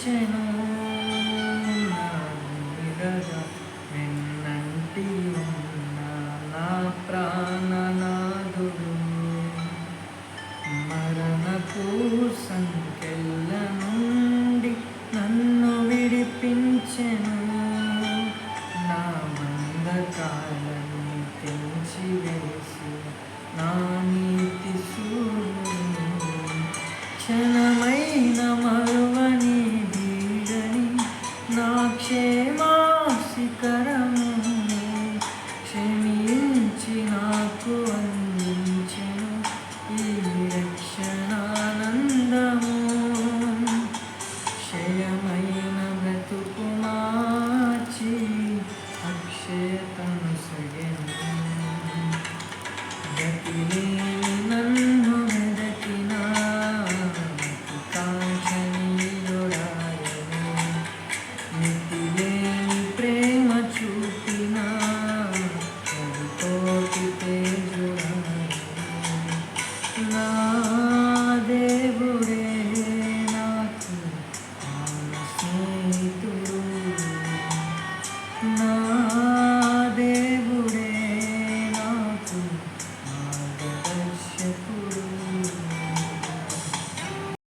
విడిపించెను నా నీడగా వెన్నంటి ఉన్న నా ప్రాణనాథుడు. మరణపు సంకెళ్ళ నుండి నన్ను విడిపించెను, నా బంధకాలని తెంచివేసి నా నీతి సూర్యుడు. క్షణమైన మరువని వీడని నా క్షేమాశిఖరము క్షమించి నాకు అందించెను ఈ రక్షణానందము. క్షయమైన బ్రతుకు మార్చి అక్షయతను సగెను. గతిలేని నన్ను వెదకిన కాంక్షణీయుడాయను. మితిలేని ప్రేమ చూపిన తోటి తేజుడాయను. నా